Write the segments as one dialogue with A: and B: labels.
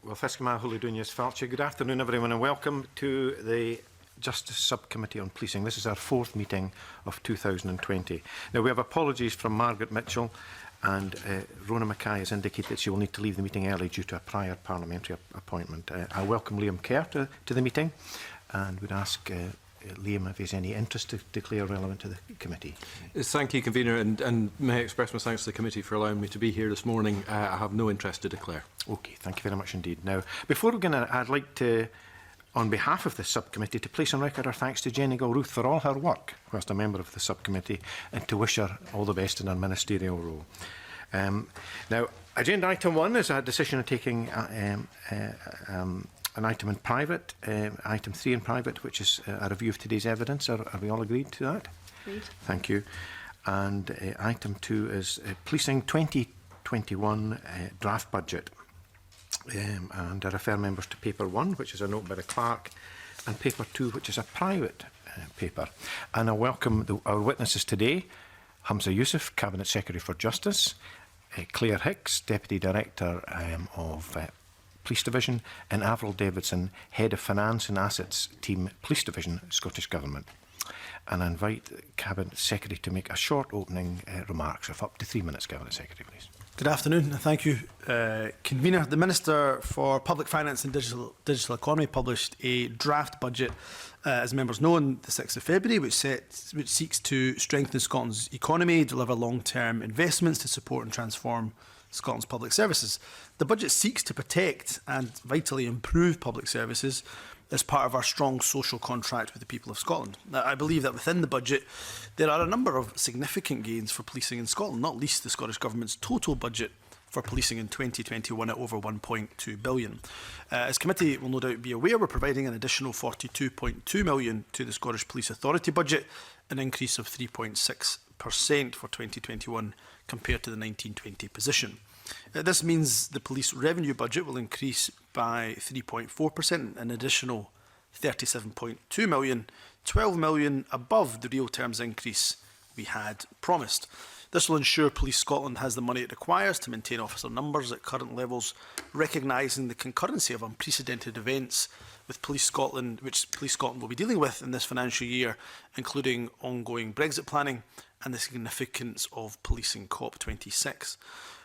A: Well, Fiscama Huludunyas Falcha. Good afternoon, everyone, and welcome to the Justice Subcommittee on Policing. This is our fourth meeting of 2020. Now, we have apologies from Margaret Mitchell, and Rona Mackay has indicated that she will need to leave the meeting early due to a prior parliamentary appointment. I welcome Liam Kerr to the meeting, and would ask Liam if he has any interest to declare relevant to the committee.
B: Thank you, Convener, and may I express my thanks to the committee for allowing me to be here this morning. I have no interest to declare. Okay,
A: thank you very much indeed. Now, before we begin, I'd like to, on behalf of the subcommittee, to place on record our thanks to Jenny Gilruth for all her work whilst a member of the subcommittee, and to wish her all the best in her ministerial role. Now, agenda item 1 is a decision on taking an item in private, item 3 in private, which is a review of today's evidence. Are we all agreed to that?
C: Agreed.
A: Thank you. And item 2 is policing 2021 draft budget. And I refer members to paper 1, which is a note by the clerk, and paper 2, which is a private paper. And I welcome our witnesses today: Hamza Youssef, Cabinet Secretary for Justice; Claire Hicks, Deputy Director of Police Division; and Avril Davidson, Head of Finance and Assets Team, Police Division, Scottish Government. And I invite the Cabinet Secretary to make a short opening remarks of up to 3 minutes. Cabinet Secretary, please.
D: Good afternoon, and thank you, Convener. The Minister for Public Finance and Digital Economy published a draft budget, as members know, on the 6th of February, which seeks to strengthen Scotland's economy, deliver long-term investments to support and transform Scotland's public services. The budget seeks to protect and vitally improve public services as part of our strong social contract with the people of Scotland. Now, I believe that within the budget there are a number of significant gains for policing in Scotland, not least the Scottish Government's total budget for policing in 2021 at over £1.2 billion. As committee will no doubt be aware, we're providing an additional £42.2 million to the Scottish Police Authority budget, an increase of 3.6% for 2021 compared to the 1920 position. This means the police revenue budget will increase by 3.4%, an additional £37.2 million, £12 million above the real terms increase we had promised. This will ensure Police Scotland has the money it requires to maintain officer numbers at current levels, recognising the concurrency of unprecedented events with Police Scotland, which Police Scotland will be dealing with in this financial year, including ongoing Brexit planning and the significance of policing COP26.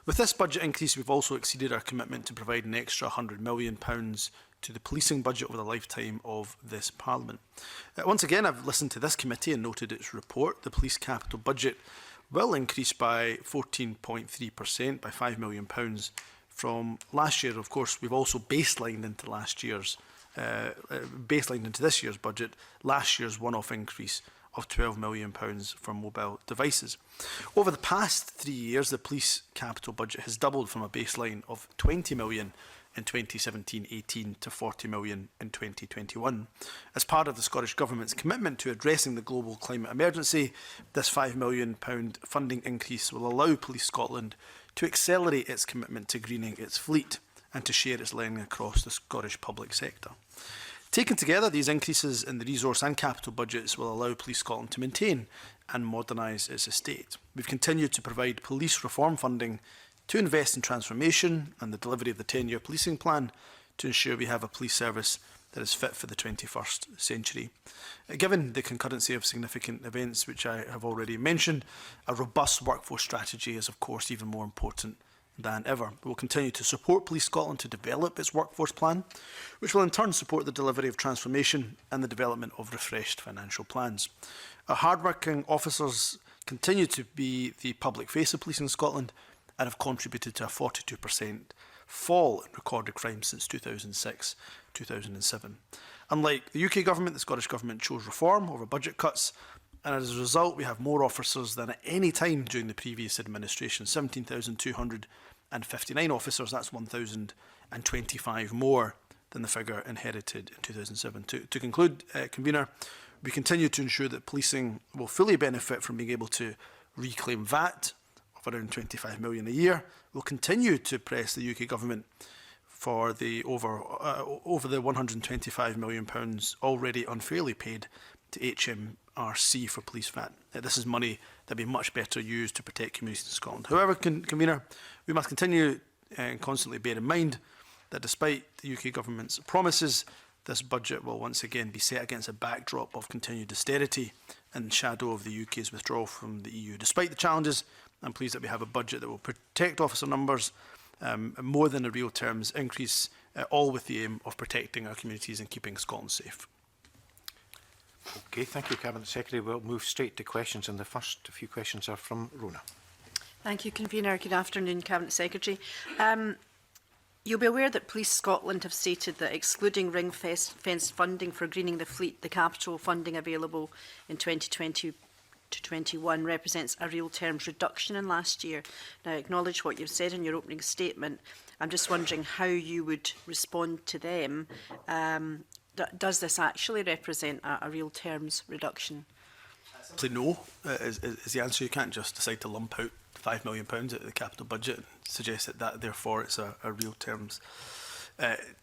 D: With this budget increase, we've also exceeded our commitment to provide an extra £100 million to the policing budget over the lifetime of this Parliament. Once again, I've listened to this committee and noted its report. The police capital budget will increase by 14.3%, by £5 million from last year. Of course, we've also baselined into this year's budget last year's one-off increase of £12 million for mobile devices. Over the past 3 years, the police capital budget has doubled from a baseline of £20 million in 2017-18 to £40 million in 2021. As part of the Scottish Government's commitment to addressing the global climate emergency, this £5 million funding increase will allow Police Scotland to accelerate its commitment to greening its fleet and to share its learning across the Scottish public sector. Taken together, these increases in the resource and capital budgets will allow Police Scotland to maintain and modernise its estate. We've continued to provide police reform funding to invest in transformation and the delivery of the 10-year policing plan to ensure we have a police service that is fit for the 21st century. Given the concurrency of significant events which I have already mentioned, a robust workforce strategy is of course even more important than ever. We will continue to support Police Scotland to develop its workforce plan, which will in turn support the delivery of transformation and the development of refreshed financial plans. Our hard-working officers continue to be the public face of policing in Scotland and have contributed to a 42% fall in recorded crime since 2006-2007. Unlike the UK Government, the Scottish Government chose reform over budget cuts, and as a result we have more officers than at any time during the previous administration, 17,259 officers. That's 1,025 more than the figure inherited in 2007. To conclude, Convener, we continue to ensure that policing will fully benefit from being able to reclaim VAT of around £25 million a year. We'll continue to press the UK Government for the over the £125 million already unfairly paid to HMRC for police VAT. This is money that would be much better used to protect communities in Scotland. However, Convener, we must continue and constantly bear in mind that despite the UK Government's promises, this budget will once again be set against a backdrop of continued austerity and shadow of the UK's withdrawal from the EU. Despite the challenges, I'm pleased that we have a budget that will protect officer numbers more than a real terms increase, all with the aim of protecting our communities and keeping Scotland safe.
A: Okay, thank you, Cabinet Secretary. We'll move straight to questions, and the first few questions are from Rona.
C: Thank you, Convener. Good afternoon, Cabinet Secretary. You'll be aware that Police Scotland have stated that excluding ring-fenced funding for greening the fleet, the capital funding available in 2020 to 21 represents a real terms reduction in last year. Now, I acknowledge what you've said in your opening statement. I'm just wondering how you would respond to them. Does this actually represent a real terms reduction?
D: Simply no is the answer. You can't just decide to lump out £5 million out of the capital budget and suggest that therefore it's a real terms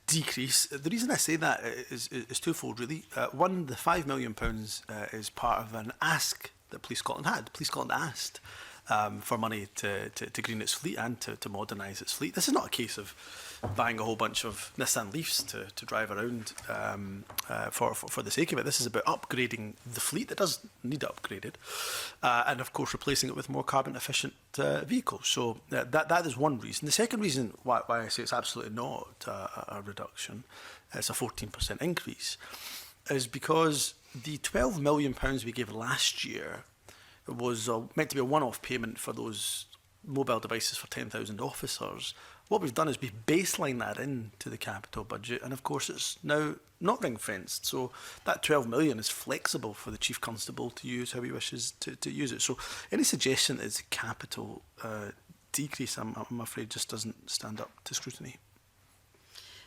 D: decrease. The reason I say that is twofold, really. One, the £5 million is part of an ask that Police Scotland had. Police Scotland asked for money to green its fleet and to modernise its fleet. This is not a case of buying a whole bunch of Nissan Leafs to drive around for the sake of it. This is about upgrading the fleet that does need upgraded, and of course replacing it with more carbon efficient vehicles. So that is one reason. The second reason why I say it's absolutely not a reduction, it's a 14% increase, is because the £12 million we gave last year was meant to be a one-off payment for those mobile devices for 10,000 officers. What we've done is we've baselined that into the capital budget, and of course it's now not ring-fenced, so that 12 million is flexible for the Chief Constable to use how he wishes to use it. So any suggestion that it's a capital decrease, I'm afraid, just doesn't stand up to scrutiny.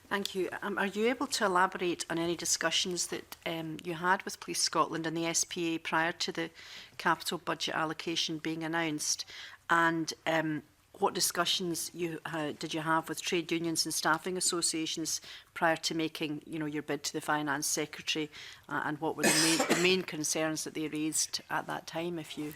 C: Thank you. Are you able to elaborate on any discussions that you had with Police Scotland and the SPA prior to the capital budget allocation being announced? And what discussions did you have with trade unions and staffing associations prior to making, your bid to the Finance Secretary? And what were the main concerns that they raised at that time, if you...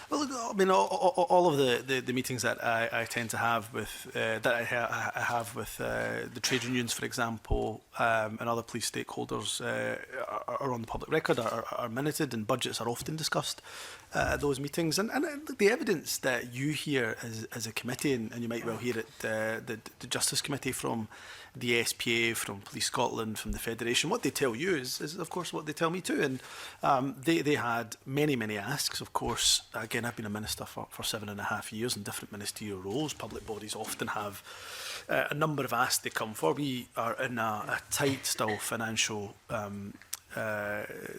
D: Well, I mean, all of the meetings that I tend to have with I have with the trade unions, for example, and other police stakeholders are on the public record, are minuted, and budgets are often discussed at those meetings. And the evidence that you hear as a committee, and you might well hear it, the Justice Committee from the SPA, from Police Scotland, from the Federation, what they tell you is of course what they tell me too. And they had many asks. Of course, again, I've been a minister for 7.5 years in different ministerial roles. Public bodies often have a number of asks they come for. We are in a tight still financial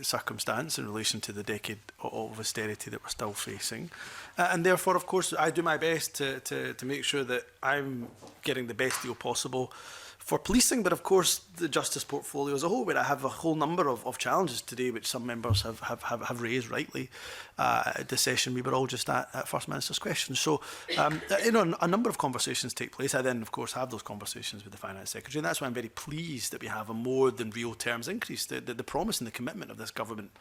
D: circumstance in relation to the decade of austerity that we're still facing, and therefore, of course, I do my best to make sure that I'm getting the best deal possible for policing, but of course the justice portfolio as a whole, where I have a whole number of challenges today, which some members have raised rightly at the session we were all just at First Minister's questions. So, a number of conversations take place. I then, of course, have those conversations with the Finance Secretary, and that's why I'm very pleased that we have a more than real terms increase. The promise and the commitment of this government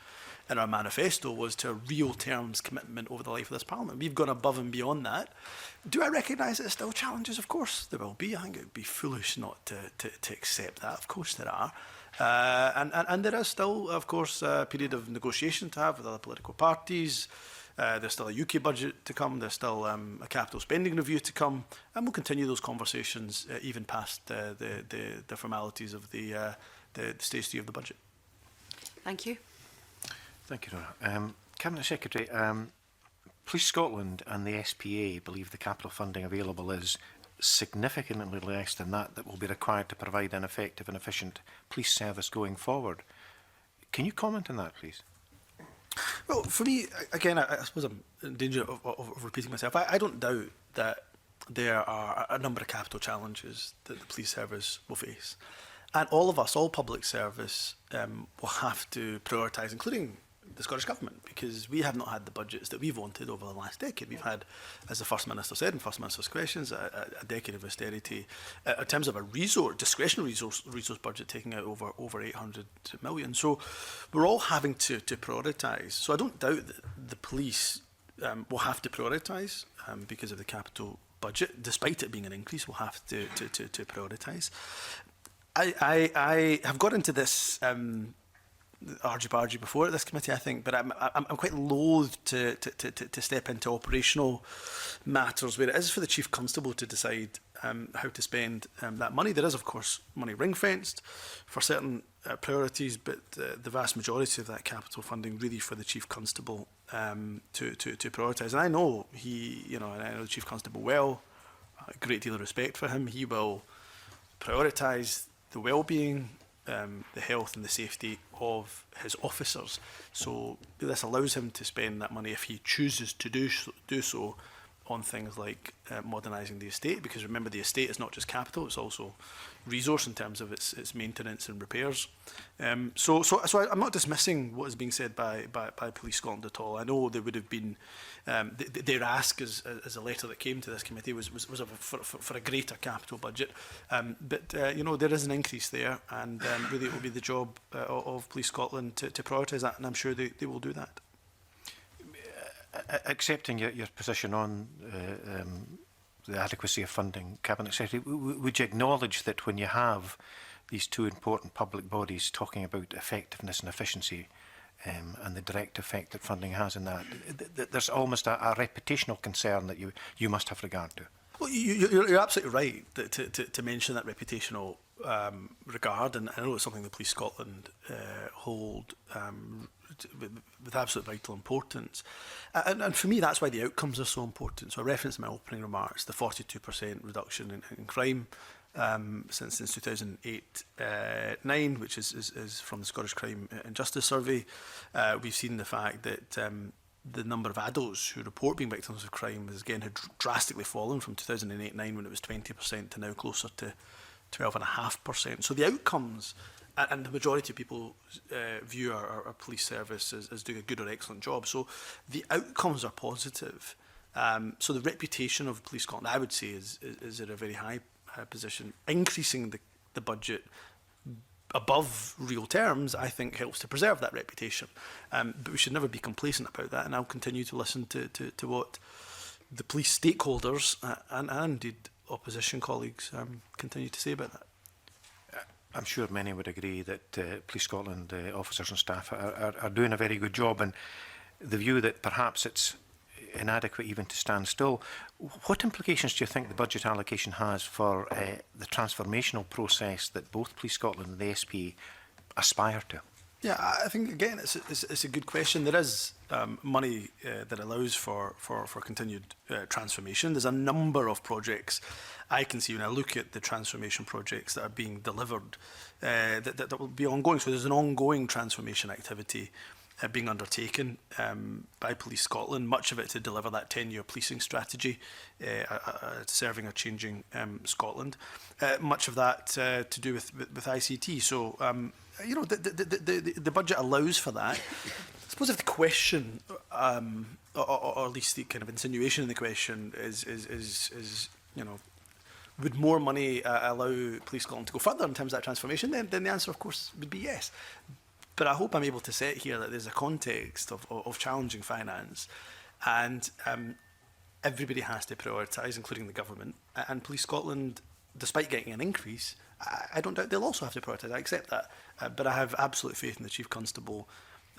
D: in our manifesto was to a real terms commitment over the life of this Parliament. We've gone above and beyond that. Do I recognise that there's still challenges? Of course there will be. I think it would be foolish not to accept that. Of course there are. And there is still, of course, a period of negotiation to have with other political parties. There's still a UK budget to come. There's still a capital spending review to come. And we'll continue those conversations even past the formalities of the stage 3 of the budget.
C: Thank you.
A: Thank you, Rona. Cabinet Secretary, Police Scotland and the SPA believe the capital funding available is significantly less than that will be required to provide an effective and efficient police service going forward. Can you comment on that, please?
D: Well, for me, again, I suppose I'm in danger of repeating myself. I don't doubt that there are a number of capital challenges that the police service will face. And all of us, all public service, will have to prioritise, including the Scottish Government, because we have not had the budgets that we've wanted over the last decade. We've had, as the First Minister said in First Minister's questions, a decade of austerity in terms of a discretionary resource budget taking out over 800 million. So we're all having to prioritise. So I don't doubt that the police will have to prioritise because of the capital budget, despite it being an increase, we'll have to prioritise. I have got into this argy-bargy before at this committee, I think, but I'm quite loath to step into operational matters where it is for the Chief Constable to decide how to spend that money. There is, of course, money ring-fenced for certain priorities, but the vast majority of that capital funding really for the Chief Constable to prioritise. And I know and I know the Chief Constable well, a great deal of respect for him. He will prioritise the well-being, the health and the safety of his officers. So this allows him to spend that money if he chooses to do so on things like modernising the estate, because remember, the estate is not just capital, it's also resource in terms of its maintenance and repairs. So I'm not dismissing what is being said by Police Scotland at all. I know there would have been their ask as a letter that came to this committee was for a greater capital budget, but there is an increase there, and really it will be the job of Police Scotland to prioritise that, and I'm sure they will do that.
A: Accepting your position on the adequacy of funding, Cabinet Secretary, would you acknowledge that when you have these two important public bodies talking about effectiveness and efficiency and the direct effect that funding has in that, there's almost a reputational concern that you must have regard to?
D: Well, you're absolutely right to mention that reputational regard, and I know it's something the Police Scotland hold with absolute vital importance. And for me, that's why the outcomes are so important. So I referenced in my opening remarks the 42% reduction in crime since 2008-9, which is from the Scottish Crime and Justice Survey. We've seen the fact that the number of adults who report being victims of crime has again had drastically fallen from 2008-9, when it was 20%, to now closer to 12.5%. So the outcomes, and the majority of people view our police service as doing a good or excellent job. So the outcomes are positive. So the reputation of Police Scotland, I would say, is at a very high position. Increasing the budget above real terms, I think, helps to preserve that reputation. But we should never be complacent about that, and I'll continue to listen to what the police stakeholders and indeed opposition colleagues continue to say about that.
A: I'm sure many would agree that Police Scotland officers and staff are doing a very good job, and the view that perhaps it's inadequate even to stand still. What implications do you think the budget allocation has for the transformational process that both Police Scotland and the SP aspire to?
D: Yeah, I think, again, it's a good question. There is money that allows for continued transformation. There's a number of projects I can see when I look at the transformation projects that are being delivered that will be ongoing. So there's an ongoing transformation activity being undertaken by Police Scotland, much of it to deliver that 10-year policing strategy, serving a changing Scotland. Much of that to do with ICT. So, the budget allows for that. I suppose if the question, or at least the kind of insinuation in the question is would more money allow Police Scotland to go further in terms of that transformation, then the answer, of course, would be yes. But I hope I'm able to say here that there's a context of challenging finance, and everybody has to prioritise, including the government. And Police Scotland, despite getting an increase, I don't doubt they'll also have to prioritise. I accept that. But I have absolute faith in the Chief Constable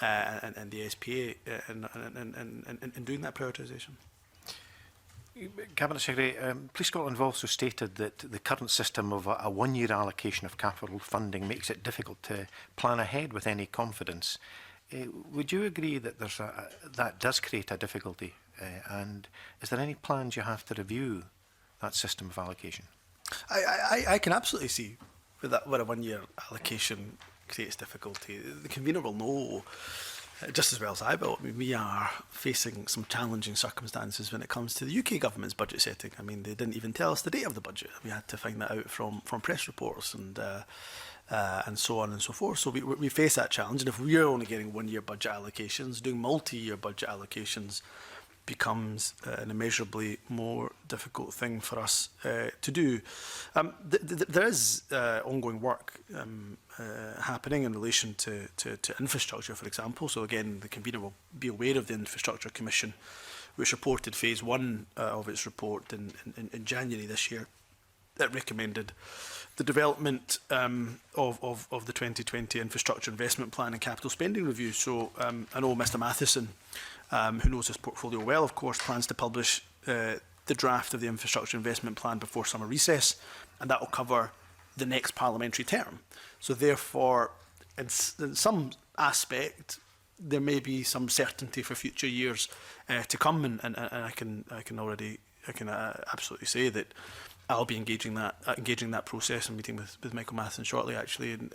D: and the SPA in doing that prioritisation.
A: Cabinet Secretary, Police Scotland have also stated that the current system of a one-year allocation of capital funding makes it difficult to plan ahead with any confidence. Would you agree that that does create a difficulty? And is there any plans you have to review that system of allocation?
D: I can absolutely see where a one-year allocation creates difficulty. The convener will know just as well as I will. I mean, we are facing some challenging circumstances when it comes to the UK government's budget setting. I mean, they didn't even tell us the date of the budget. We had to find that out from press reports and so on and so forth. So we face that challenge, and if we are only getting one-year budget allocations, doing multi-year budget allocations becomes an immeasurably more difficult thing for us to do. There is ongoing work happening in relation to infrastructure, for example. So again, the convener will be aware of the Infrastructure Commission which reported phase 1 of its report in January this year, that recommended the development of the 2020 Infrastructure Investment Plan and Capital Spending Review. So I know Mr Matheson, who knows this portfolio well, of course, plans to publish the draft of the Infrastructure Investment Plan before summer recess, and that will cover the next parliamentary term. So therefore, in some aspect, there may be some certainty for future years to come, and I can absolutely say that I'll be engaging that process and meeting with Michael Matheson shortly, actually, and,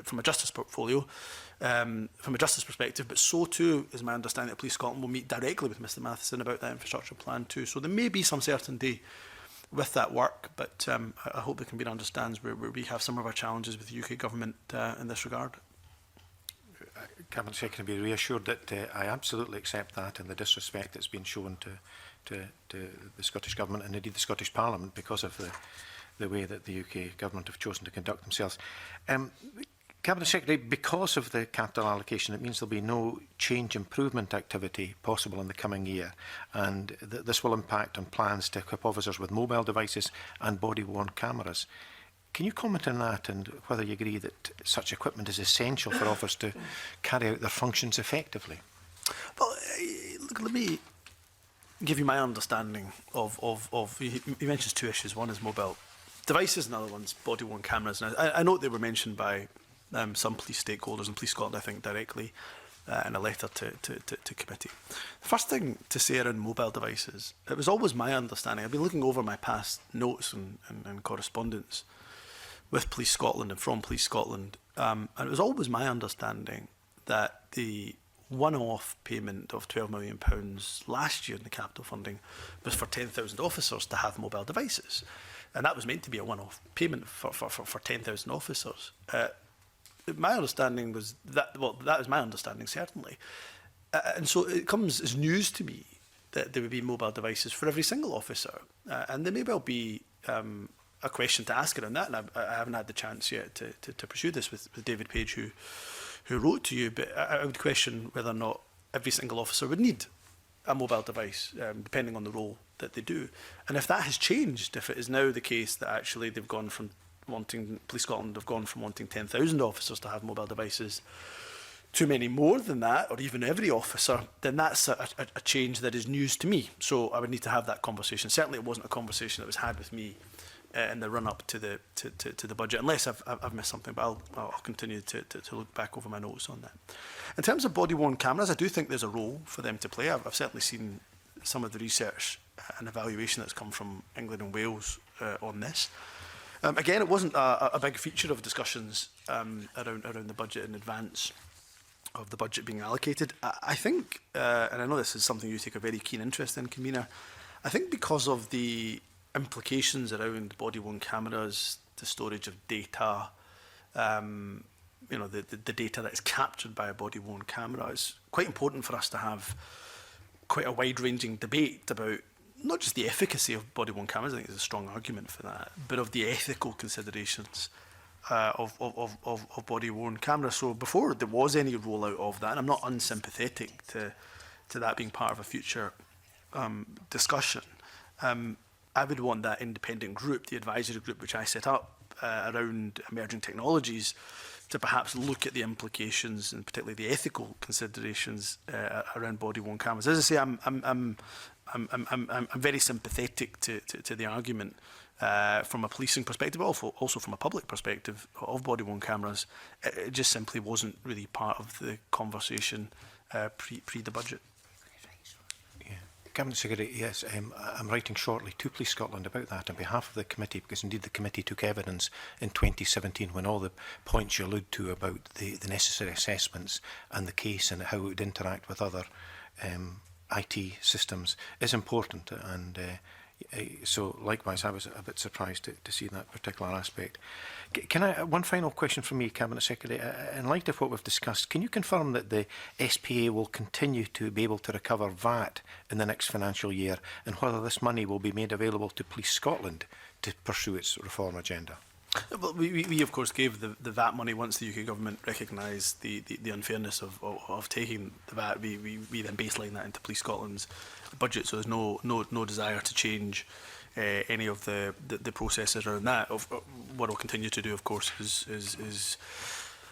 D: from a justice portfolio, from a justice perspective. But so too is my understanding that Police Scotland will meet directly with Mr Matheson about that infrastructure plan too. So there may be some certainty with that work, but I hope the Convener understands where we have some of our challenges with the UK Government in this regard.
A: Cabinet Secretary, be reassured that I absolutely accept that and the disrespect that's been shown to the Scottish Government and indeed the Scottish Parliament because of the way that the UK Government have chosen to conduct themselves. Cabinet Secretary, because of the capital allocation, it means there'll be no change improvement activity possible in the coming year, and this will impact on plans to equip officers with mobile devices and body-worn cameras. Can you comment on that and whether you agree that such equipment is essential for officers to carry out their functions effectively?
D: Well, look, let me give you my understanding of you mentions two issues. One is mobile devices, and the other one's body-worn cameras. And I note they were mentioned by some police stakeholders and Police Scotland, I think, directly in a letter to committee. The first thing to say around mobile devices, it was always my understanding, I've been looking over my past notes and correspondence with Police Scotland and from Police Scotland, and it was always my understanding that the one-off payment of £12 million last year in the capital funding was for 10,000 officers to have mobile devices. And that was meant to be a one-off payment for 10,000 officers. My understanding was that, well, that was my understanding, certainly. And so it comes as news to me that there would be mobile devices for every single officer. And there may well be a question to ask around that, and I haven't had the chance yet to pursue this with David Page, who wrote to you, but I would question whether or not every single officer would need a mobile device, depending on the role that they do. And if that has changed, if it is now the case that actually they've gone from wanting, Police Scotland have gone from wanting 10,000 officers to have mobile devices to many more than that, or even every officer, then that's a change that is news to me. So I would need to have that conversation. Certainly it wasn't a conversation that was had with me in the run-up to the budget, unless I've missed something, but I'll continue to look back over my notes on that. In terms of body-worn cameras, I do think there's a role for them to play. I've certainly seen some of the research and evaluation that's come from England and Wales on this. Again, it wasn't a big feature of discussions around the budget in advance of the budget being allocated. I think, and I know this is something you take a very keen interest in, Convener, I think because of the implications around body-worn cameras, the storage of data, you know, the data that is captured by a body-worn camera, it's quite important for us to have quite a wide-ranging debate about not just the efficacy of body-worn cameras, I think there's a strong argument for that, but of the ethical considerations of body-worn cameras. So before there was any rollout of that, and I'm not unsympathetic to that being part of a future discussion, I would want that independent group, the advisory group which I set up around emerging technologies, to perhaps look at the implications and particularly the ethical considerations around body-worn cameras. As I say, I'm very sympathetic to the argument from a policing perspective, also from a public perspective of body-worn cameras. It just simply wasn't really part of the conversation pre the budget.
A: Cabinet Secretary, yes, I'm writing shortly to Police Scotland about that on behalf of the committee, because indeed the committee took evidence in 2017 when all the points you allude to about the necessary assessments and the case and how it would interact with other IT systems is important. And so likewise, I was a bit surprised to see that particular aspect. Can I, one final question from me, Cabinet Secretary. In light of what we've discussed, can you confirm that the SPA will continue to be able to recover VAT in the next financial year, and whether this money will be made available to Police Scotland to pursue its reform agenda?
D: Well, we of course gave the VAT money once the UK government recognised the unfairness of taking the VAT. We then baseline that into Police Scotland's budget, so there's no desire to change any of the processes around that. What we'll continue to do, of course, is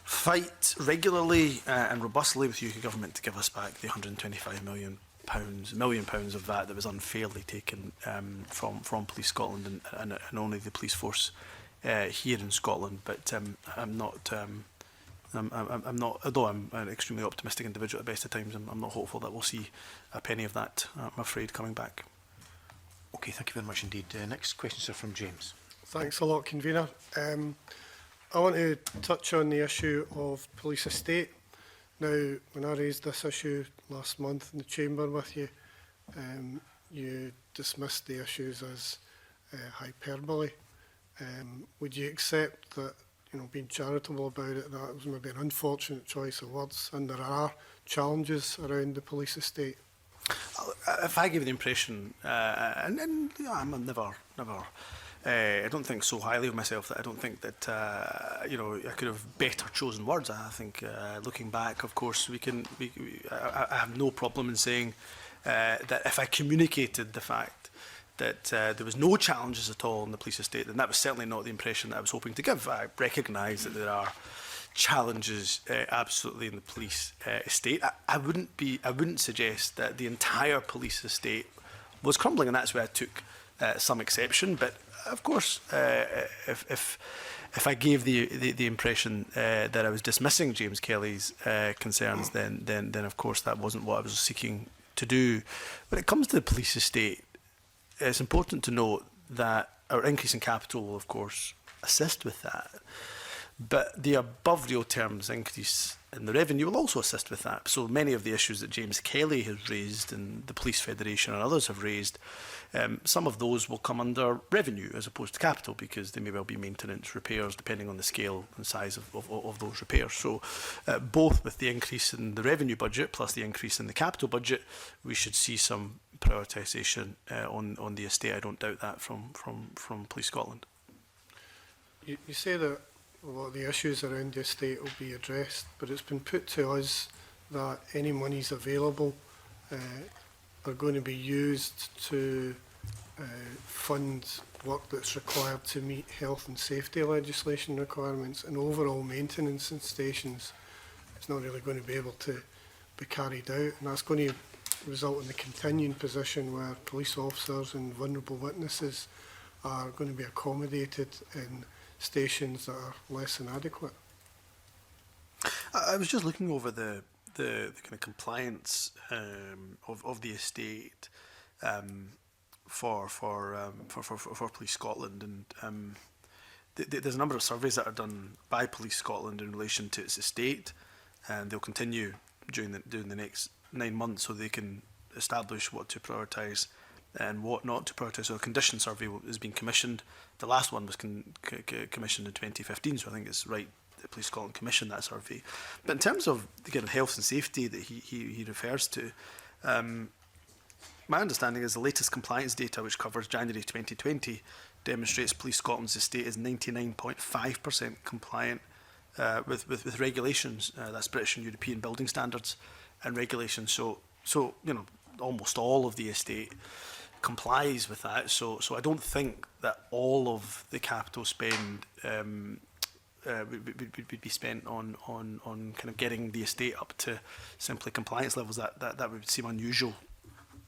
D: fight regularly and robustly with UK government to give us back the £125 million of VAT that was unfairly taken from Police Scotland and only the police force here in Scotland. But I'm not, although I'm an extremely optimistic individual at the best of times, I'm not hopeful that we'll see a penny of that, I'm afraid, coming back.
A: Okay, thank you very much indeed. Next questions are from James.
E: Thanks a lot, Convener. I want to touch on the issue of police estate. Now, when I raised this issue last month in the Chamber with you, you dismissed the issues as hyperbole. Would you accept that, you know, being charitable about it, that was maybe an unfortunate choice of words, and there are challenges around the police estate?
D: If I give the impression, and you know, I'm never, I don't think so highly of myself that I don't think that you know, I could have better chosen words. I think looking back, of course, I have no problem in saying that if I communicated the fact that there was no challenges at all in the police estate, then that was certainly not the impression that I was hoping to give. I recognise that there are challenges absolutely in the police estate. I wouldn't suggest that the entire police estate was crumbling, and that's where I took some exception. But of course, if I gave the impression that I was dismissing James Kelly's concerns, then of course that wasn't what I was seeking to do. When it comes to the police estate, it's important to note that our increase in capital will, of course, assist with that. But the above real terms increase in the revenue will also assist with that. So many of the issues that James Kelly has raised and the Police Federation and others have raised, some of those will come under revenue as opposed to capital, because they may well be maintenance, repairs, depending on the scale and size of those repairs. So both with the increase in the revenue budget plus the increase in the capital budget, we should see some prioritisation on the estate. I don't doubt that from Police Scotland.
E: You say that a lot of the issues around the estate will be addressed, but it's been put to us that any monies available are going to be used to fund work that's required to meet health and safety legislation requirements, and overall maintenance in stations is not really going to be able to be carried out, and that's going to result in the continuing position where police officers and vulnerable witnesses are going to be accommodated in stations that are less than adequate.
D: I was just looking over the kind of compliance of the estate for Police Scotland, and there's a number of surveys that are done by Police Scotland in relation to its estate, and they'll continue during the next 9 months, so they can establish what to prioritise and what not to prioritise. So a condition survey has been commissioned. The last one was commissioned in 2015, so I think it's right that Police Scotland commissioned that survey. But in terms of the kind of health and safety that he refers to, my understanding is the latest compliance data, which covers January 2020, demonstrates Police Scotland's estate is 99.5% compliant with regulations. That's British and European building standards and regulations. So you know, almost all of the estate complies with that. So I don't think that all of the capital spend would be spent on kind of getting the estate up to simply compliance levels. That would seem unusual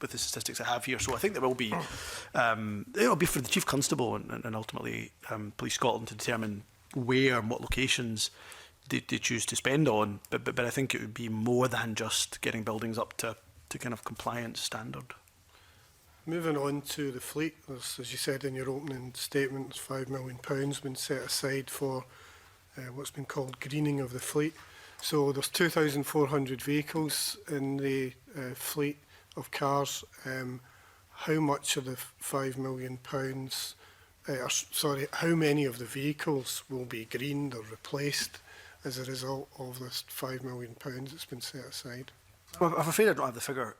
D: with the statistics I have here. So I think there will be it will be for the Chief Constable and ultimately Police Scotland to determine where and what locations they choose to spend on. But I think it would be more than just getting buildings up to kind of compliance standard.
E: Moving on to the fleet, as you said in your opening statement, there's £5 million been set aside for what's been called greening of the fleet. So there's 2,400 vehicles in the fleet of cars. How much of the £5 million, how many of the vehicles will be greened or replaced as a result of this £5 million that's been set aside?
D: Well, I'm afraid I don't have the figure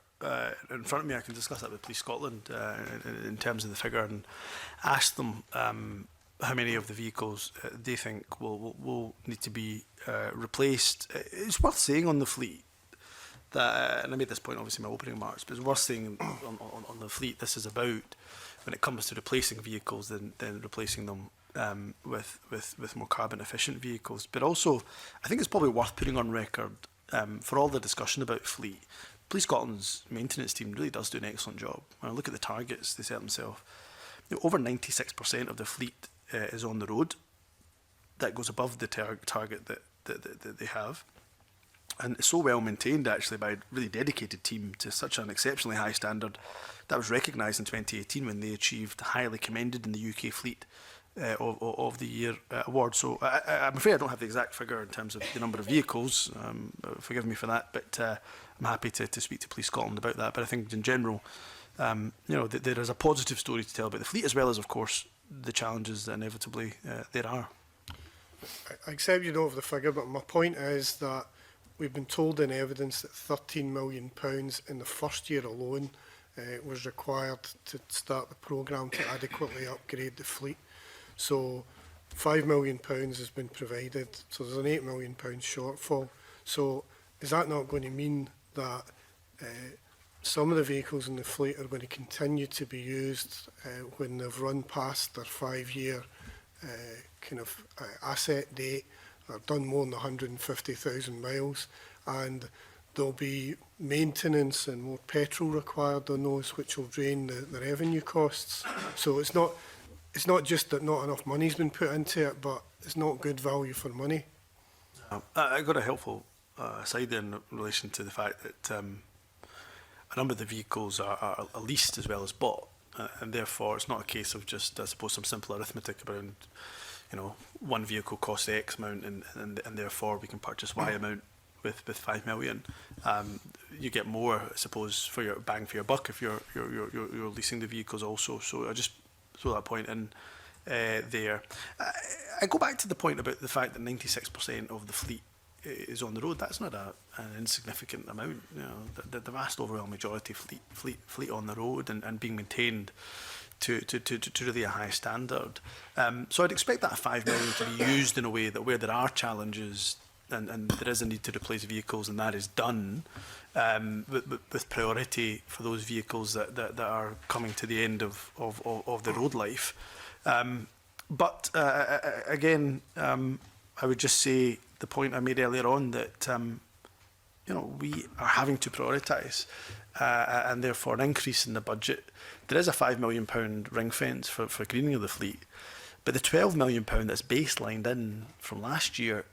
D: in front of me. I can discuss that with Police Scotland in terms of the figure and ask them how many of the vehicles they think will need to be replaced. It's worth saying on the fleet that, and I made this point obviously in my opening remarks, but it's worth saying on the fleet, this is about, when it comes to replacing vehicles, then replacing them with more carbon efficient vehicles. But also, I think it's probably worth putting on record, for all the discussion about fleet, Police Scotland's maintenance team really does do an excellent job. When I look at the targets they set themselves, over 96% of the fleet is on the road. That goes above the target that they have. And it's so well maintained actually by a really dedicated team to such an exceptionally high standard. That was recognised in 2018 when they achieved highly commended in the UK Fleet of the Year award. So I'm afraid I don't have the exact figure in terms of the number of vehicles. Forgive me for that, but I'm happy to speak to Police Scotland about that. But I think in general, there is a positive story to tell about the fleet, as well as, of course, the challenges that inevitably there are.
E: I accept you don't have the figure, but my point is that we've been told in evidence that £13 million in the first year alone was required to start the programme to adequately upgrade the fleet. So £5 million has been provided, so there's an £8 million shortfall. So is that not going to mean that some of the vehicles in the fleet are going to continue to be used when they've run past their 5-year asset date, or done more than 150,000 miles, and there'll be maintenance and more petrol required on those, which will drain the revenue costs. So it's not just that not enough money's been put into it, but it's not good value for money.
D: I got a helpful side there in relation to the fact that a number of the vehicles are leased as well as bought, and therefore it's not a case of just, I suppose, some simple arithmetic around, one vehicle costs X amount and therefore we can purchase Y amount with 5 million. You get more, I suppose, for your bang for your buck if you're leasing the vehicles also. So I just throw that point in there. I go back to the point about the fact that 96% of the fleet is on the road. That's not an insignificant amount. The vast overwhelming majority of fleet on the road and being maintained to really a high standard. So I'd expect that 5 million to be used in a way that where there are challenges and there is a need to replace vehicles, and that is done with priority for those vehicles that are coming to the end of the road life. But again, I would just say the point I made earlier on that we are having to prioritise, and therefore an increase in the budget. There is a £5 million ring fence for greening of the fleet, but the £12 million that's baselined in from last year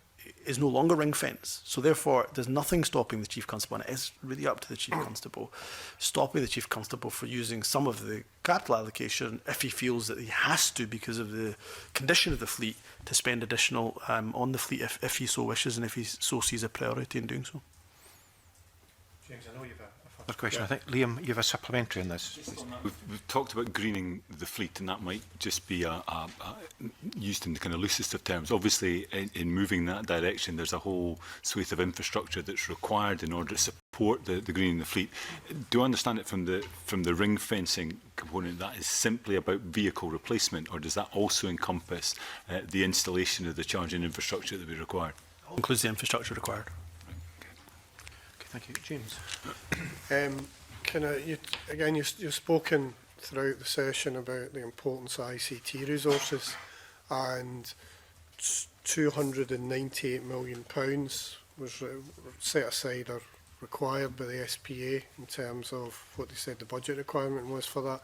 D: is no longer ring fence. So therefore, there's nothing stopping the Chief Constable, and it is really up to the Chief Constable, stopping the Chief Constable for using some of the capital allocation if he feels that he has to because of the condition of the fleet to spend additional on the fleet if he so wishes and if he so sees a priority in doing so.
A: James, I know you've a further question. I think, Liam, you have a supplementary on this.
F: We've talked about greening the fleet, and that might just be used in the kind of loosest of terms. Obviously, in moving that direction, there's a whole suite of infrastructure that's required in order to support the greening the fleet. Do I understand it from the ring fencing component that is simply about vehicle replacement, or does that also encompass the installation of the charging infrastructure that we require?
D: Includes the infrastructure required.
A: Thank you. James.
E: You've spoken throughout the session about the importance of ICT resources, and £298 million was set aside or required by the SPA in terms of what they said the budget requirement was for that.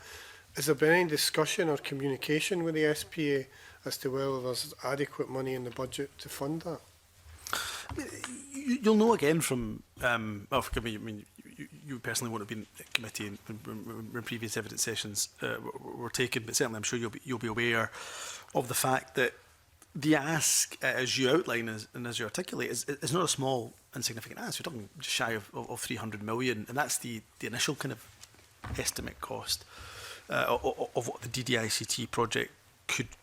E: Has there been any discussion or communication with the SPA as to whether there's adequate money in the budget to fund that?
D: You'll know again from, forgive me, I mean, you personally won't have been at committee when previous evidence sessions were taken, but certainly I'm sure you'll be aware of the fact that the ask, as you outline and as you articulate, is not a small insignificant ask. We're talking just shy of 300 million, and that's the initial kind of estimate cost of what the DDICT project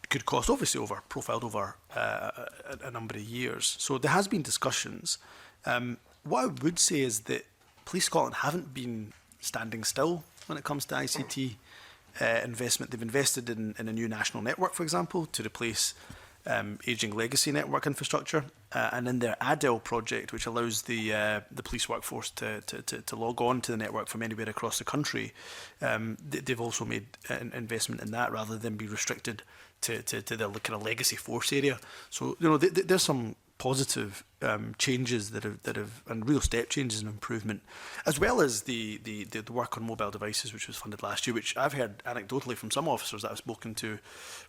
D: could cost, obviously profiled over a number of years. So there has been discussions. What I would say is that Police Scotland haven't been standing still when it comes to ICT investment. They've invested in a new national network, for example, to replace ageing legacy network infrastructure, and in their ADEL project, which allows the police workforce to log on to the network from anywhere across the country, they've also made an investment in that rather than be restricted to the kind of legacy force area. So there's some positive changes that have and real step changes and improvement, as well as the work on mobile devices, which was funded last year, which I've heard anecdotally from some officers that I've spoken to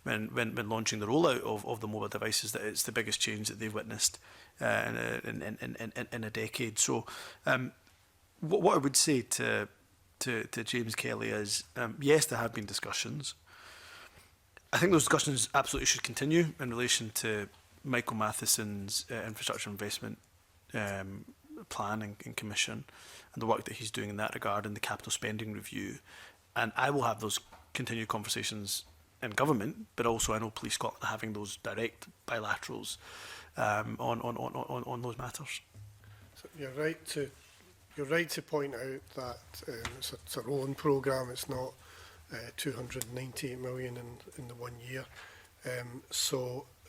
D: when launching the rollout of the mobile devices, that it's the biggest change that they've witnessed in a decade. So what I would say to James Kelly is, yes, there have been discussions. I think those discussions absolutely should continue in relation to Michael Matheson's infrastructure investment plan and commission, and the work that he's doing in that regard, and the capital spending review. And I will have those continued conversations in government, but also I know Police Scotland are having those direct bilaterals on those matters.
E: So you're right to point out that it's a rolling programme. It's not 298 million in the 1 year.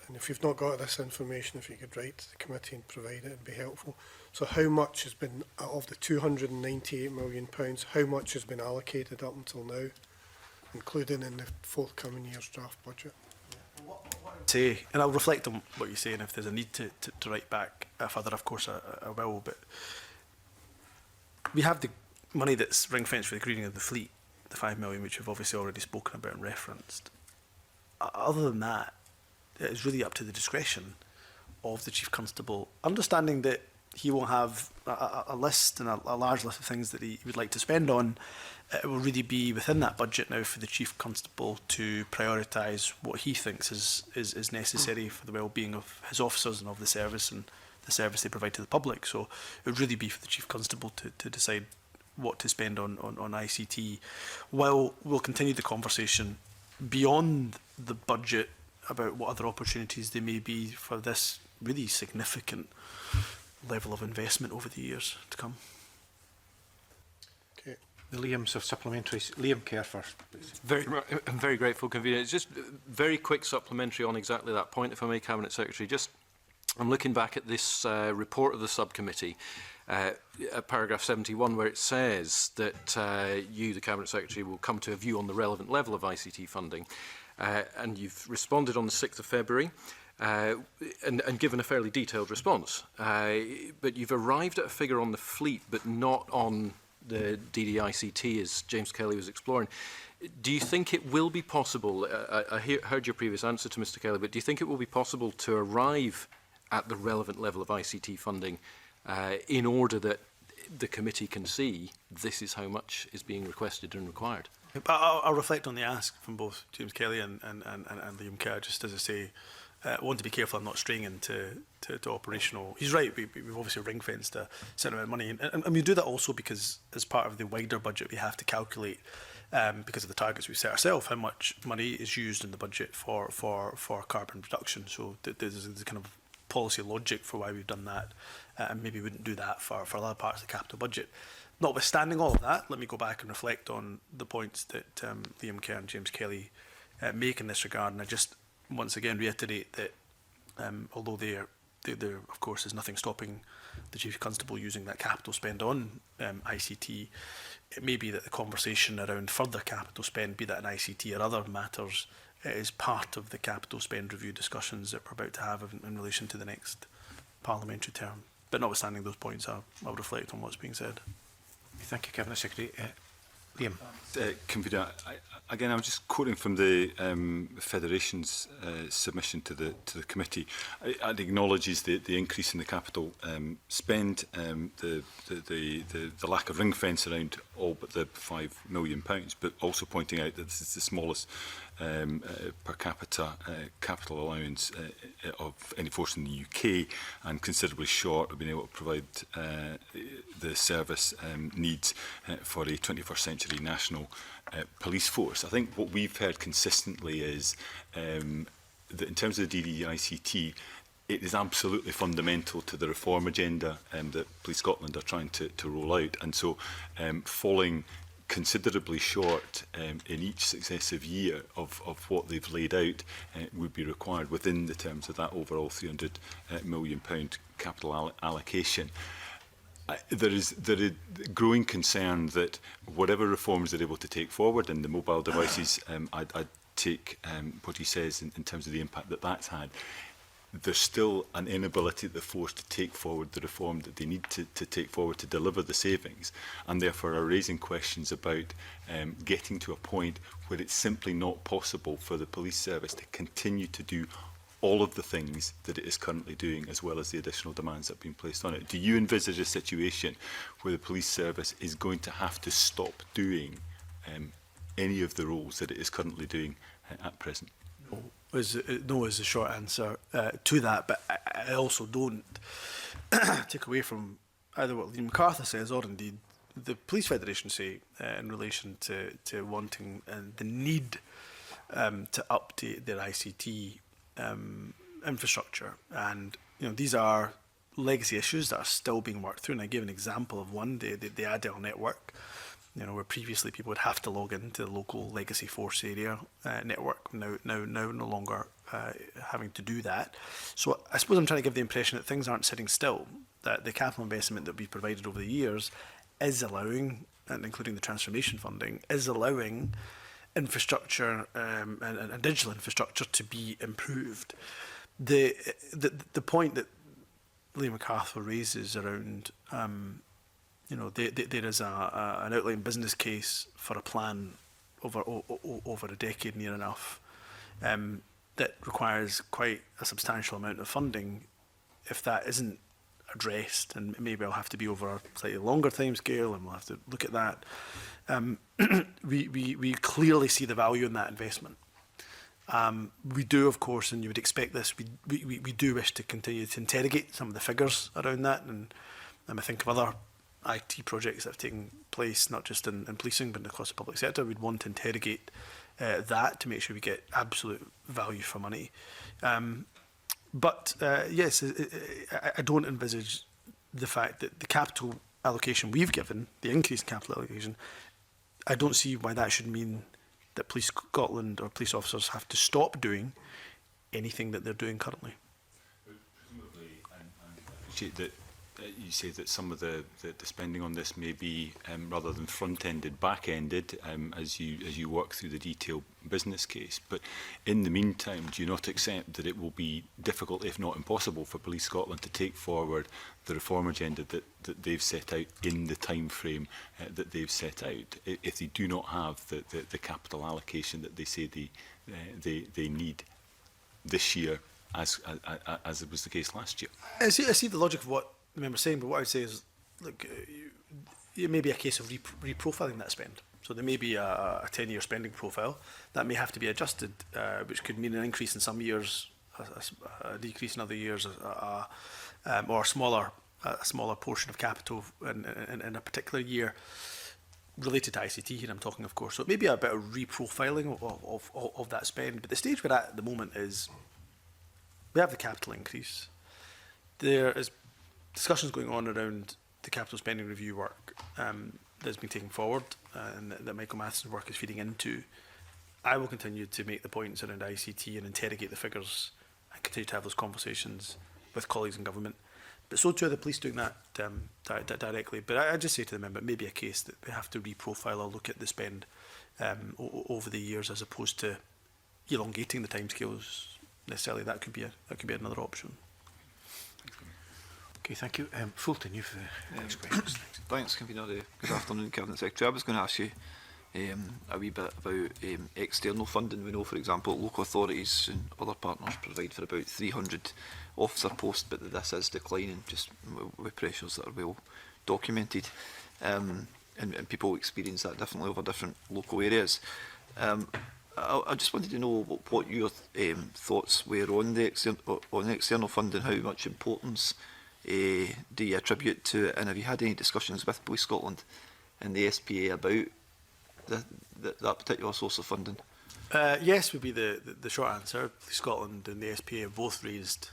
E: And if you've not got this information, if you could write to the committee and provide it, it'd be helpful. So how much has been, of the £298 million, how much has been allocated up until now, including in the forthcoming year's draft budget?
D: Say, and I'll reflect on what you say, and if there's a need to write back further, of course I will, but we have the money that's ring-fenced for the greening of the fleet, the 5 million, which we've obviously already spoken about and referenced. Other than that, it's really up to the discretion of the Chief Constable, understanding that he will have a list and a large list of things that he would like to spend on. It will really be within that budget now for the Chief Constable to prioritise what he thinks is necessary for the well-being of his officers and of the service and the service they provide to the public. So it would really be for the Chief Constable to decide what to spend on ICT, while we'll continue the conversation beyond the budget about what other opportunities there may be for this really significant level of investment over the years to come.
E: Okay.
A: The Liam's of supplementaries. Liam Kerr first, please.
B: I'm very grateful, Convener. It's just very quick supplementary on exactly that point, if I may, Cabinet Secretary. I'm looking back at this report of the subcommittee, at paragraph 71, where it says that you, the Cabinet Secretary, will come to a view on the relevant level of ICT funding. And you've responded on the 6th of February and given a fairly detailed response. But you've arrived at a figure on the fleet, but not on the DDICT, as James Kelly was exploring. Do you think it will be possible, I heard your previous answer to Mr Kelly, but do you think it will be possible to arrive at the relevant level of ICT funding in order that the committee can see this is how much is being requested and required?
D: I'll reflect on the ask from both James Kelly and Liam Kerr, just as I say, I want to be careful I'm not straying into operational. He's right, we've obviously ring-fenced a certain amount of money, and we do that also because as part of the wider budget we have to calculate, because of the targets we've set ourselves, how much money is used in the budget for carbon reduction. So there's a kind of policy logic for why we've done that, and maybe we wouldn't do that for other parts of the capital budget. Notwithstanding all of that, let me go back and reflect on the points that Liam Kerr and James Kelly make in this regard. And I just once again reiterate that although there of course is nothing stopping the Chief Constable using that capital spend on ICT, it may be that the conversation around further capital spend, be that in ICT or other matters, is part of the capital spend review discussions that we're about to have in relation to the next parliamentary term. But notwithstanding those points, I'll reflect on what's being said.
A: Thank you, Cabinet Secretary. Liam.
F: Convener, again, I'm just quoting from the Federation's submission to the committee. It acknowledges the increase in the capital spend, the lack of ring fence around all but the £5 million, but also pointing out that this is the smallest per capita capital allowance of any force in the UK, and considerably short of being able to provide the service needs for a 21st century national police force. I think what we've heard consistently is that in terms of the DDICT, it is absolutely fundamental to the reform agenda that Police Scotland are trying to roll out, and so following considerably short in each successive year of what they've laid out would be required within the terms of that overall £300 million capital allocation. There is growing concern that whatever reforms they're able to take forward, and the mobile devices, I'd take what he says in terms of the impact that that's had, there's still an inability at the force to take forward the reform that they need to take forward to deliver the savings, and therefore are raising questions about getting to a point where it's simply not possible for the police service to continue to do all of the things that it is currently doing, as well as the additional demands that have been placed on it. Do you envisage a situation where the police service is going to have to stop doing any of the roles that it is currently doing at present?
D: No is the short answer to that, but I also don't take away from either what Liam MacArthur says or indeed the Police Federation say in relation to wanting and the need to update their ICT infrastructure. And these are legacy issues that are still being worked through. And I gave an example of one, the Adele network, where previously people would have to log into the local legacy force area network. Now no longer having to do that. So I suppose I'm trying to give the impression that things aren't sitting still, that the capital investment that we've provided over the years is allowing, and including the transformation funding, is allowing infrastructure and digital infrastructure to be improved. The point that Liam MacArthur raises around there is an outline business case for a plan over a decade, near enough, that requires quite a substantial amount of funding. If that isn't addressed, and maybe I'll have to be over a slightly longer time scale, and we'll have to look at that. We clearly see the value in that investment. We do, of course, and you would expect this, we do wish to continue to interrogate some of the figures around that, and I think of other IT projects that have taken place, not just in policing, but across the public sector. We'd want to interrogate that to make sure we get absolute value for money. But yes, I don't envisage the fact that the capital allocation we've given, the increased capital allocation, I don't see why that should mean that Police Scotland or police officers have to stop doing anything that they're doing currently.
F: Presumably, I appreciate that you say that some of the spending on this may be rather than front-ended, back-ended as you work through the detailed business case. But in the meantime, do you not accept that it will be difficult, if not impossible, for Police Scotland to take forward the reform agenda that they've set out in the time frame that they've set out, if they do not have the capital allocation that they say they need this year, as it was the case last year?
D: I see the logic of what the member's saying, but what I would say is, look, it may be a case of reprofiling that spend. So there may be a 10-year spending profile that may have to be adjusted, which could mean an increase in some years, a decrease in other years, or a smaller portion of capital in a particular year related to ICT here I'm talking, of course. So it may be a bit of reprofiling of that spend. But the stage we're at the moment is we have the capital increase. There is discussions going on around the capital spending review work that's been taken forward and that Michael Matheson's work is feeding into. I will continue to make the points around ICT and interrogate the figures and continue to have those conversations with colleagues in government. But so too are the police doing that directly. But I just say to the member, it may be a case that we have to reprofile or look at the spend over the years as opposed to elongating the timescales necessarily. That could be another option.
A: Okay, thank you. Fulton, you've the next questions.
G: Thanks, Convener. Good afternoon, Cabinet Secretary. I was going to ask you a wee bit about external funding. We know, for example, local authorities and other partners provide for about 300 officer posts, but this is declining just with pressures that are well documented. And people experience that differently over different local areas. I just wanted to know what your thoughts were on the external funding, how much importance do you attribute to it, and have you had any discussions with Police Scotland and the SPA about that particular source of funding?
D: Yes would be the short answer. Police Scotland and the SPA have both raised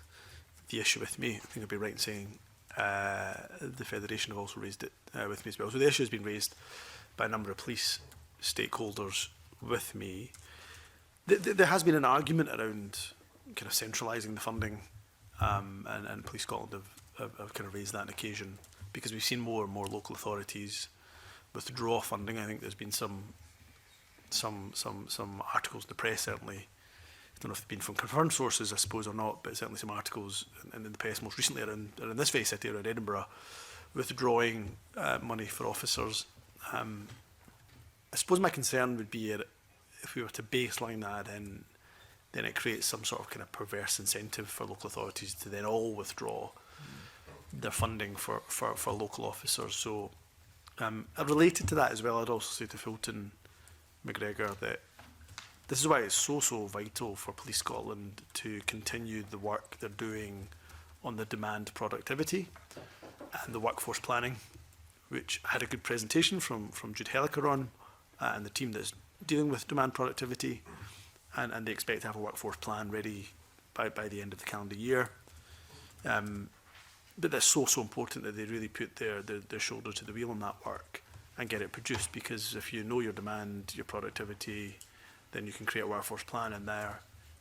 D: the issue with me. I think I'd be right in saying the Federation have also raised it with me as well. So the issue has been raised by a number of police stakeholders with me. There has been an argument around kind of centralising the funding, and Police Scotland have kind of raised that on occasion, because we've seen more and more local authorities withdraw funding. I think there's been some articles in the press, certainly. I don't know if they've been from confirmed sources, I suppose, or not, but certainly some articles in the press most recently around this very city, around Edinburgh, withdrawing money for officers. I suppose my concern would be if we were to baseline that, then it creates some sort of kind of perverse incentive for local authorities to then all withdraw their funding for local officers. So related to that as well, I'd also say to Fulton McGregor that this is why it's so vital for Police Scotland to continue the work they're doing on the demand productivity and the workforce planning, which had a good presentation from Jude Helliker on, and the team that's dealing with demand productivity, and they expect to have a workforce plan ready by the end of the calendar year. But that's so important that they really put their shoulder to the wheel on that work and get it produced, because if you know your demand, your productivity, then you can create a workforce plan, and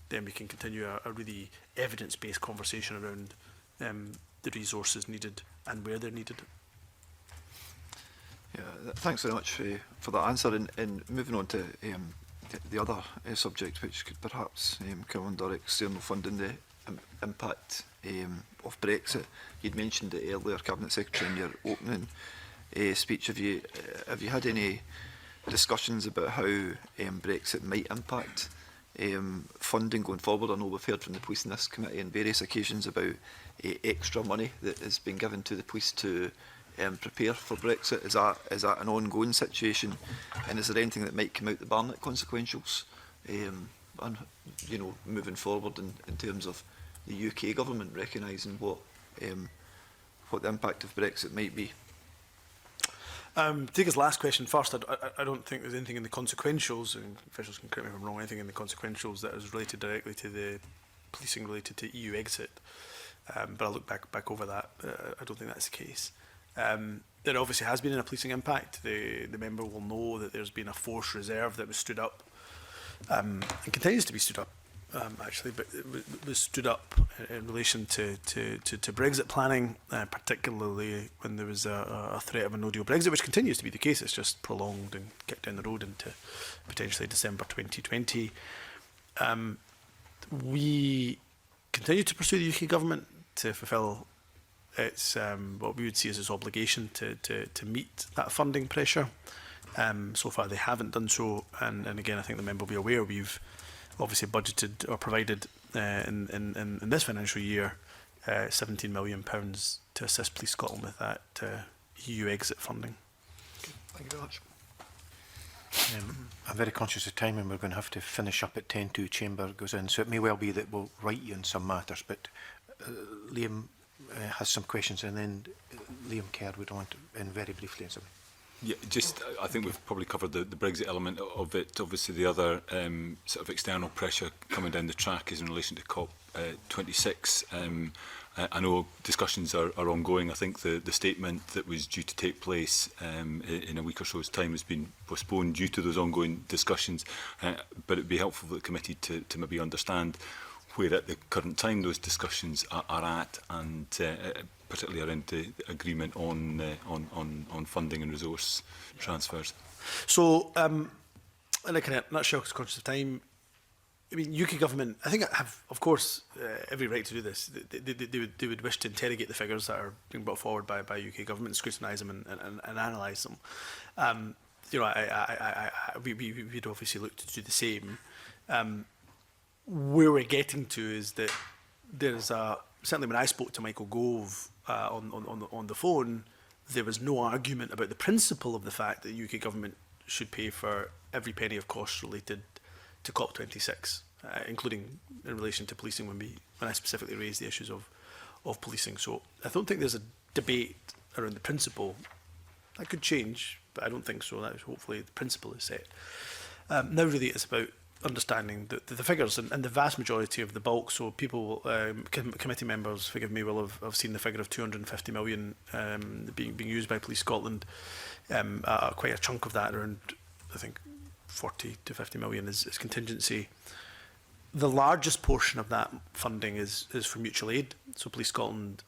D: then we can continue a really evidence-based conversation around the resources needed and where they're needed.
G: Yeah, thanks very much for that answer. And moving on to the other subject, which could perhaps come under external funding, the impact of Brexit. You'd mentioned it earlier, Cabinet Secretary, in your opening speech. Have you had any discussions about how Brexit might impact funding going forward? I know we've heard from the police in this committee on various occasions about extra money that has been given to the police to prepare for Brexit. Is that an ongoing situation, and is there anything that might come out the Barnett consequentials, and moving forward in terms of the UK government recognising what the impact of Brexit might be?
D: Take his last question first. I don't think there's anything in the consequentials, and officials can correct me if I'm wrong, anything in the consequentials that is related directly to the policing related to EU exit. But I'll look back over that. I don't think that's the case. There obviously has been a policing impact. The member will know that there's been a force reserve that was stood up, and continues to be stood up, actually, but it was stood up in relation to Brexit planning, particularly when there was a threat of a no-deal Brexit, which continues to be the case. It's just prolonged and kicked down the road into potentially December 2020. We continue to pursue the UK government to fulfil its what we would see as its obligation to meet that funding pressure. So far they haven't done so, and again I think the member will be aware we've obviously budgeted or provided in this financial year £17 million to assist Police Scotland with that EU exit funding.
G: Okay, thank you very much.
A: I'm very conscious of time, and we're going to have to finish up at 10 to Chamber goes in, so it may well be that we'll write you on some matters, but Liam has some questions, and then Liam Kerr would want to end very briefly on something.
F: Yeah, I think we've probably covered the Brexit element of it. Obviously, the other sort of external pressure coming down the track is in relation to COP26. I know discussions are ongoing. I think the statement that was due to take place in a week or so's time has been postponed due to those ongoing discussions. But it'd be helpful for the committee to maybe understand where at the current time those discussions are at, and particularly around the agreement on funding and resource transfers. So,
D: in a kind of nutshell, because conscious of time, I mean, UK government, I think, have, of course, every right to do this. They would wish to interrogate the figures that are being brought forward by UK government, scrutinise them and analyse them. We'd obviously look to do the same. Where we're getting to is that there's certainly when I spoke to Michael Gove on the phone, there was no argument about the principle of the fact that the UK government should pay for every penny of costs related to COP26, including in relation to policing when I specifically raised the issues of policing. So I don't think there's a debate around the principle. That could change, but I don't think so. Hopefully the principle is set. Now really it's about understanding that the figures and the vast majority of the bulk, so people, committee members, forgive me, will have seen the figure of 250 million being used by Police Scotland. Quite a chunk of that, around, I think, 40 to 50 million is contingency. The largest portion of that funding is from mutual aid. So Police Scotland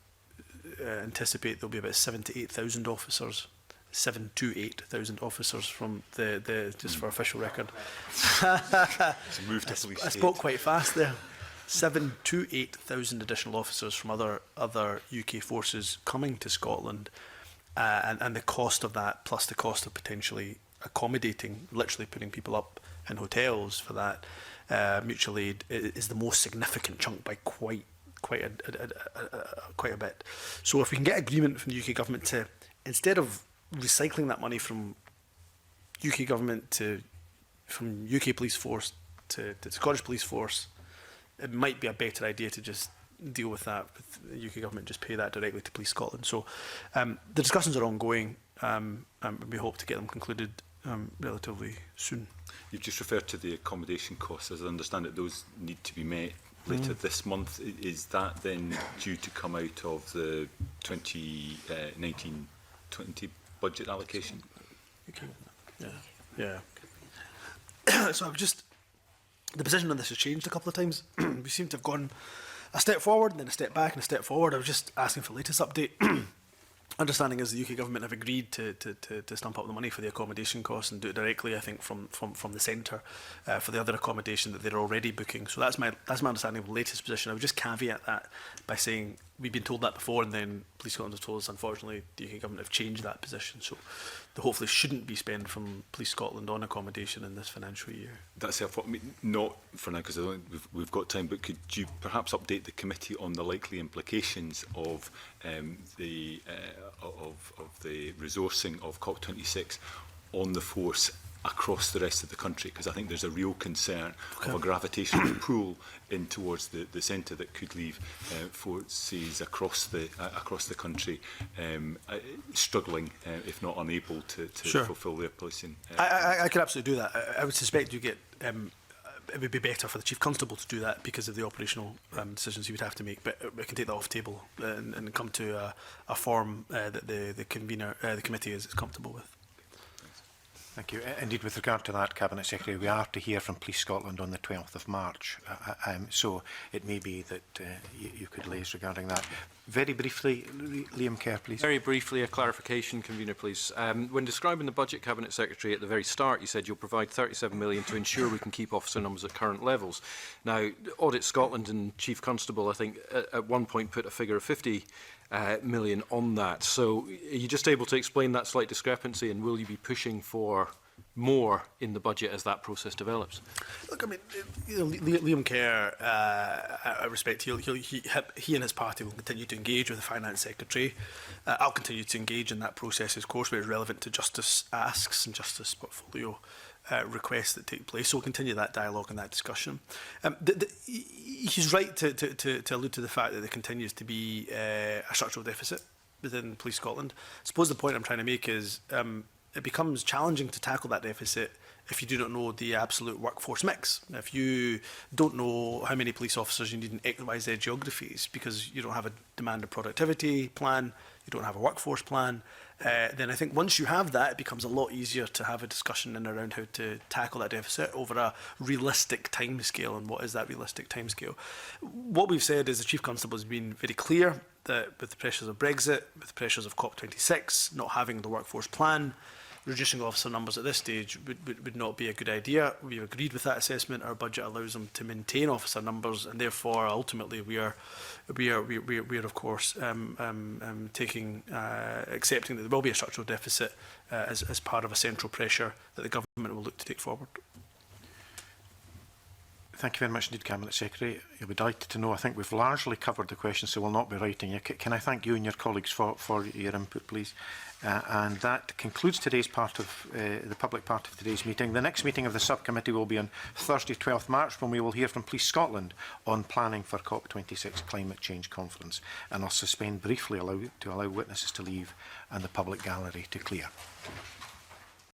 D: anticipate there'll be about 7 to 8,000 officers. 7 to 8,000 officers from the just for official record.
F: So move to police
D: I spoke quite fast there. 7 to 8,000 additional officers from other UK forces coming to Scotland, and the cost of that, plus the cost of potentially accommodating, literally putting people up in hotels for that mutual aid, is the most significant chunk by quite a bit. So if we can get agreement from the UK government to, instead of recycling that money from UK government from UK police force to Scottish police force, it might be a better idea to just deal with that with the UK government, just pay that directly to Police Scotland. So the discussions are ongoing, and we hope to get them concluded relatively soon.
F: You've just referred to the accommodation costs. As I understand it, those need to be met later this month. Is that then due to come out of the 2019-20 budget allocation?
D: Yeah. So the position on this has changed a couple of times. We seem to have gone a step forward and then a step back and a step forward. I was just asking for the latest update. Understanding is the UK government have agreed to stump up the money for the accommodation costs and do it directly, I think, from the centre for the other accommodation that they're already booking. So that's my understanding of the latest position. I would just caveat that by saying we've been told that before, and then Police Scotland have told us, unfortunately, the UK government have changed that position. So there hopefully shouldn't be spend from Police Scotland on accommodation in this financial year.
F: That's helpful. I mean, not for now, because we've got time, but could you perhaps update the committee on the likely implications of the resourcing of COP26 on the force across the rest of the country? Because I think there's a real concern of a gravitational pull in towards the centre that could leave forces across the country struggling, if not unable, to fulfil their policing.
D: I could absolutely do that. I would suspect you get. It would be better for the Chief Constable to do that because of the operational decisions he would have to make. But we can take that off the table and come to a form that the committee is comfortable with.
A: Thank you. Indeed, with regard to that, Cabinet Secretary, we are to hear from Police Scotland on the 12th of March. So it may be that you could liaise regarding that. Very briefly, Liam Kerr, please. Very
B: briefly, a clarification, Convener, please. When describing the budget, Cabinet Secretary, at the very start, you said you'll provide 37 million to ensure we can keep officer numbers at current levels. Now, Audit Scotland and Chief Constable, I think, at one point put a figure of 50 million on that. So are you just able to explain that slight discrepancy, and will you be pushing for more in the budget as that process develops?
D: Look, I mean, Liam Kerr, I respect he and his party will continue to engage with the Finance Secretary. I'll continue to engage in that process, of course, where it's relevant to Justice asks and Justice portfolio requests that take place. So we'll continue that dialogue and that discussion. He's right to allude to the fact that there continues to be a structural deficit within Police Scotland. I suppose the point I'm trying to make is it becomes challenging to tackle that deficit if you do not know the absolute workforce mix. If you don't know how many police officers you need in XYZ geographies because you don't have a demand and productivity plan, you don't have a workforce plan, then I think once you have that, it becomes a lot easier to have a discussion in around how to tackle that deficit over a realistic timescale. And what is that realistic timescale? What we've said is the Chief Constable has been very clear that with the pressures of Brexit, with the pressures of COP26, not having the workforce plan, reducing officer numbers at this stage would not be a good idea. We've agreed with that assessment. Our budget allows them to maintain officer numbers, and therefore, ultimately, we are of course accepting that there will be a structural deficit as part of a central pressure that the government will look to take forward.
A: Thank you very much indeed, Cabinet Secretary. You'll be delighted to know I think we've largely covered the questions, so we'll not be writing you. Can I thank you and your colleagues for your input, please? And that concludes today's part of the public part of today's meeting. The next meeting of the subcommittee will be on Thursday, 12th March, when we will hear from Police Scotland on planning for COP26 Climate Change Conference. And I'll suspend briefly to allow witnesses to leave and the public gallery to clear.